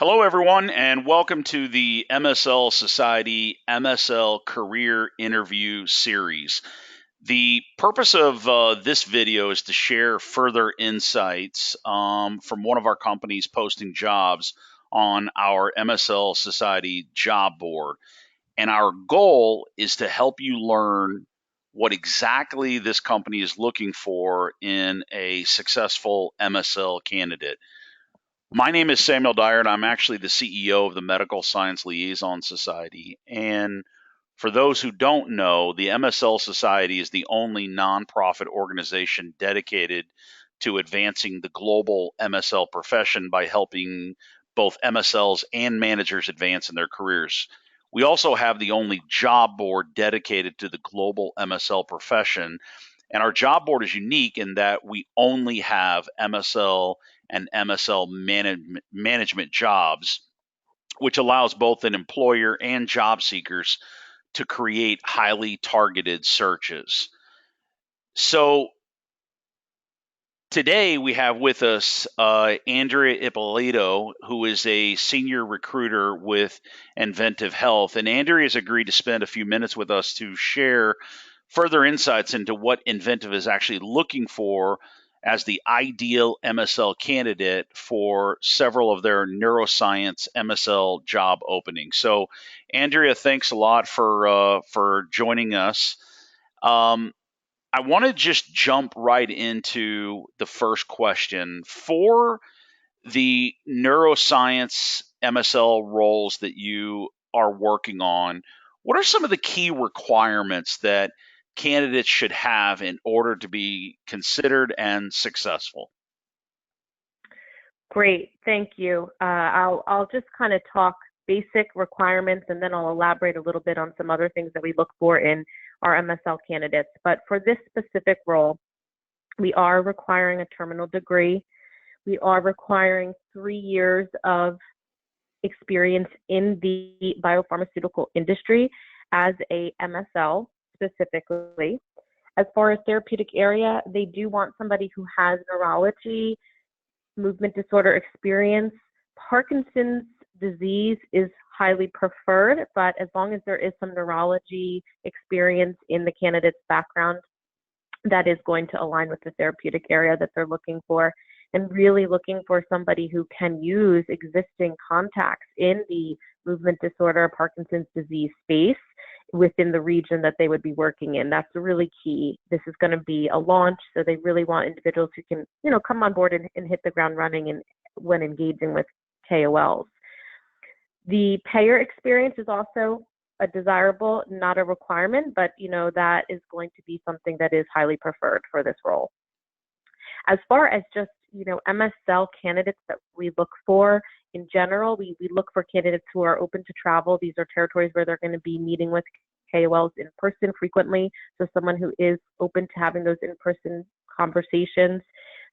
Hello, everyone, and welcome to the MSL Society MSL Career Interview Series. The purpose of this video is to share further insights from one of our companies posting jobs on our MSL Society job board. And our goal is to help you learn what exactly this company is looking for in a successful MSL candidate. My name is Samuel Dyer, and I'm actually the CEO of the Medical Science Liaison Society. And for those who don't know, the MSL Society is the only nonprofit organization dedicated to advancing the global MSL profession by helping both MSLs and managers advance in their careers. We also have the only job board dedicated to the global MSL profession. And our job board is unique in that we only have MSL and MSL management jobs, which allows both an employer and job seekers to create highly targeted searches. So today we have with us Andrea Ippolito, who is a senior recruiter with Inventiv Health. And Andrea has agreed to spend a few minutes with us to share further insights into what Inventiv is actually looking for as the ideal MSL candidate for several of their neuroscience MSL job openings. So, Andrea, thanks a lot for joining us. I want to just jump right into the first question. For the neuroscience MSL roles that you are working on, what are some of the key requirements that candidates should have in order to be considered and successful? Great, thank you. I'll just kind of talk basic requirements, and then I'll elaborate a little bit on some other things that we look for in our MSL candidates. But for this specific role, we are requiring a terminal degree. We are requiring 3 years of experience in the biopharmaceutical industry as a MSL specifically. As far as therapeutic area, they do want somebody who has neurology, movement disorder experience. Parkinson's disease is highly preferred, but as long as there is some neurology experience in the candidate's background, that is going to align with the therapeutic area that they're looking for, and really looking for somebody who can use existing contacts in the movement disorder, Parkinson's disease space within the region that they would be working in. That's really key. This is going to be a launch, so they really want individuals who can, come on board and hit the ground running and when engaging with KOLs. The payer experience is also a desirable, not a requirement, but that is going to be something that is highly preferred for this role. As far as just MSL candidates that we look for in general, we look for candidates who are open to travel. These are territories where they're going to be meeting with KOLs in person frequently. So someone who is open to having those in-person conversations,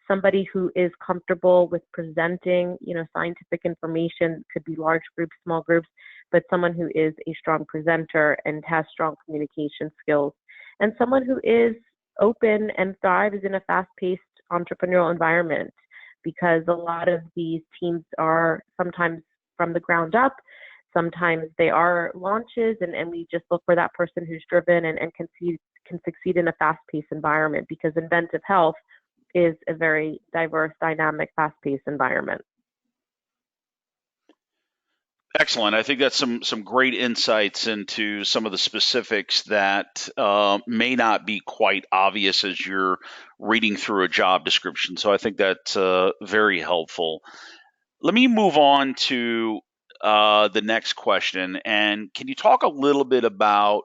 somebody who is comfortable with presenting, scientific information, could be large groups, small groups, but someone who is a strong presenter and has strong communication skills, and someone who is open and thrives in a fast-paced entrepreneurial environment, because a lot of these teams are sometimes from the ground up, sometimes they are launches, and we just look for that person who's driven and can succeed in a fast-paced environment, because Inventiv Health is a very diverse, dynamic, fast-paced environment. Excellent. I think that's some great insights into some of the specifics that may not be quite obvious as you're reading through a job description. So I think that's very helpful. Let me move on to the next question. And can you talk a little bit about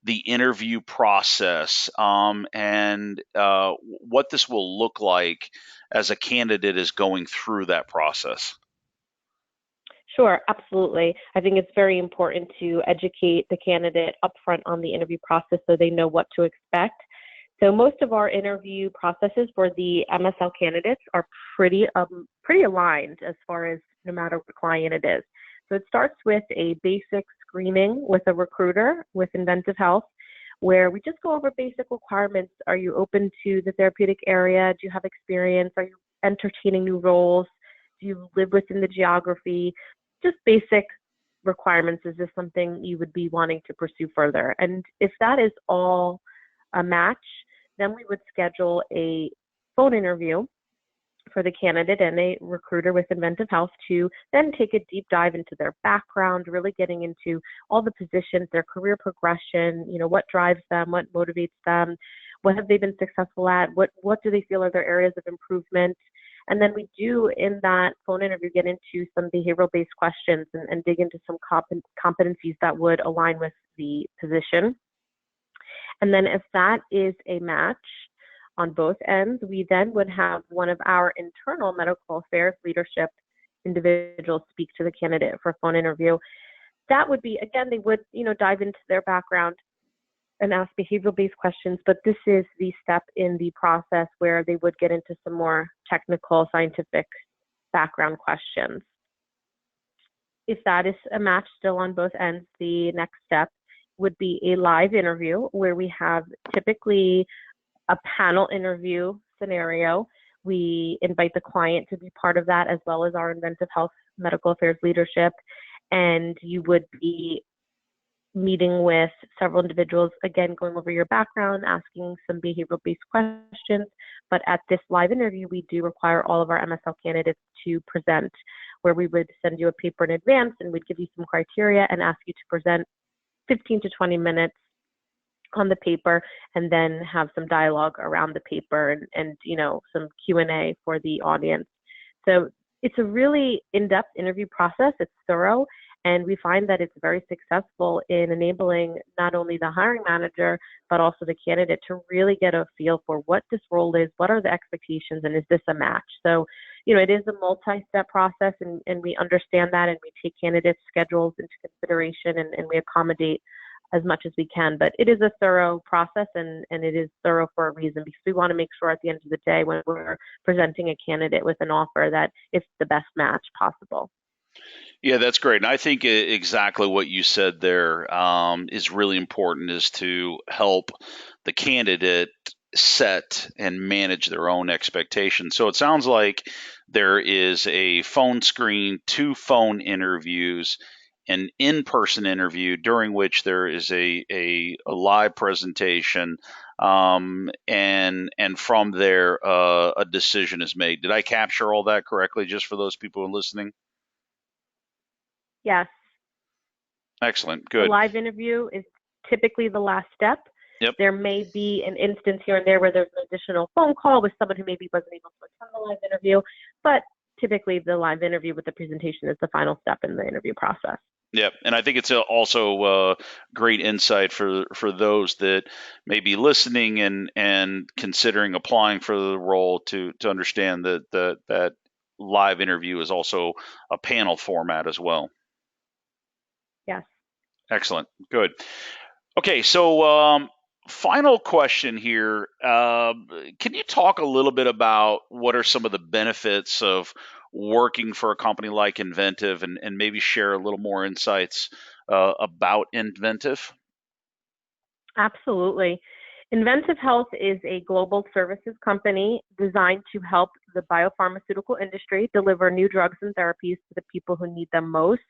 the interview process and what this will look like as a candidate is going through that process? Sure, absolutely. I think it's very important to educate the candidate upfront on the interview process so they know what to expect. So most of our interview processes for the MSL candidates are pretty aligned as far as no matter what client it is. So it starts with a basic screening with a recruiter with Inventiv Health, where we just go over basic requirements. Are you open to the therapeutic area? Do you have experience? Are you entertaining new roles? Do you live within the geography? just basic requirements. Is this something you would be wanting to pursue further? And if that is all a match, then we would schedule a phone interview for the candidate and a recruiter with Inventiv Health to then take a deep dive into their background, really getting into all the positions, their career progression, what drives them, what motivates them, what have they been successful at, what do they feel are their areas of improvement. And then we do, in that phone interview, get into some behavioral-based questions and dig into some competencies that would align with the position. And then if that is a match on both ends, we then would have one of our internal medical affairs leadership individuals speak to the candidate for a phone interview. That would be, again, they would, dive into their background and ask behavioral-based questions, but this is the step in the process where they would get into some more technical, scientific background questions. If that is a match still on both ends, the next step would be a live interview where we have typically a panel interview scenario. We invite the client to be part of that, as well as our Inventiv Health medical affairs leadership, and you would be meeting with several individuals, again, going over your background, asking some behavioral-based questions. But at this live interview, we do require all of our MSL candidates to present, where we would send you a paper in advance and we'd give you some criteria and ask you to present 15 to 20 minutes on the paper, and then have some dialogue around the paper and some Q&A for the audience. So it's a really in-depth interview process. It's thorough, and we find that it's very successful in enabling not only the hiring manager, but also the candidate to really get a feel for what this role is, what are the expectations, and is this a match? So, it is a multi-step process, and we understand that, and we take candidates' schedules into consideration, and we accommodate as much as we can. But it is a thorough process, and it is thorough for a reason, because we want to make sure at the end of the day, when we're presenting a candidate with an offer, that it's the best match possible. Yeah, that's great. And I think exactly what you said there is really important, is to help the candidate set and manage their own expectations. So it sounds like there is a phone screen, 2 phone interviews, an in-person interview during which there is a live presentation, and from there a decision is made. Did I capture all that correctly, just for those people who are listening? Yes. Excellent. Good. The live interview is typically the last step. Yep. There may be an instance here and there where there's an additional phone call with someone who maybe wasn't able to attend the live interview, but typically the live interview with the presentation is the final step in the interview process. Yep, and I think it's also great insight for those that may be listening and considering applying for the role to understand that live interview is also a panel format as well. Yes. Excellent. Good. Okay, so final question here. Can you talk a little bit about what are some of the benefits of working for a company like Inventiv, and maybe share a little more insights about Inventiv? Absolutely. Inventiv Health is a global services company designed to help the biopharmaceutical industry deliver new drugs and therapies to the people who need them most.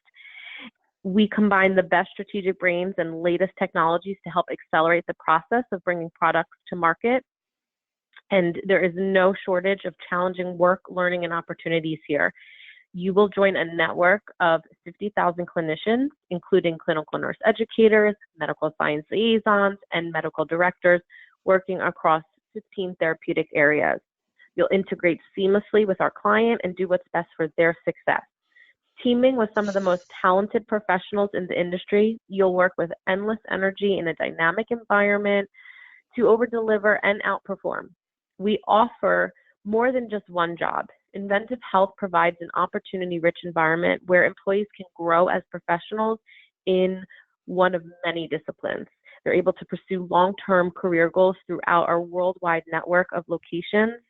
We combine the best strategic brains and latest technologies to help accelerate the process of bringing products to market. And there is no shortage of challenging work, learning, and opportunities here. You will join a network of 50,000 clinicians, including clinical nurse educators, medical science liaisons, and medical directors working across 15 therapeutic areas. You'll integrate seamlessly with our client and do what's best for their success. Teaming with some of the most talented professionals in the industry, you'll work with endless energy in a dynamic environment to over-deliver and outperform. We offer more than just one job. Inventiv Health provides an opportunity-rich environment where employees can grow as professionals in one of many disciplines. They're able to pursue long-term career goals throughout our worldwide network of locations.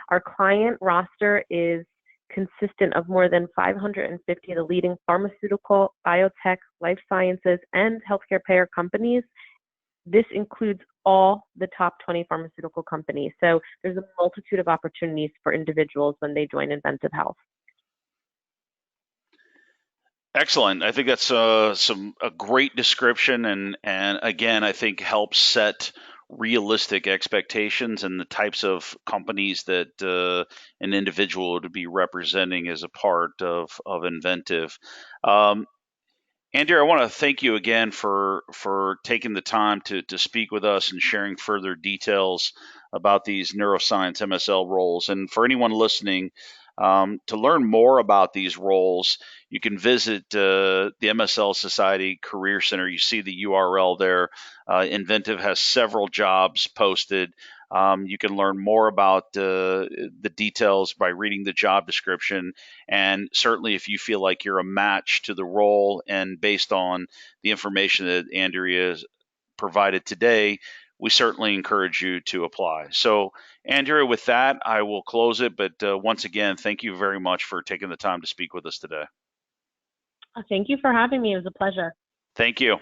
Our client roster is consistent of more than 550 of the leading pharmaceutical, biotech, life sciences, and healthcare payer companies. This includes all the top 20 pharmaceutical companies. So there's a multitude of opportunities for individuals when they join Inventiv Health. Excellent. I think that's a great description, and again, I think helps set realistic expectations and the types of companies that an individual would be representing as a part of Inventive. Um, Andrew, I want to thank you again for taking the time to speak with us and sharing further details about these neuroscience MSL roles. And for anyone listening, to learn more about these roles, you can visit the MSL Society Career Center. You see the URL there. Inventive has several jobs posted. You can learn more about the details by reading the job description, and certainly, if you feel like you're a match to the role and based on the information that Andrea has provided today, we certainly encourage you to apply. So, Andrea, with that, I will close it. But once again, thank you very much for taking the time to speak with us today. Thank you for having me. It was a pleasure. Thank you.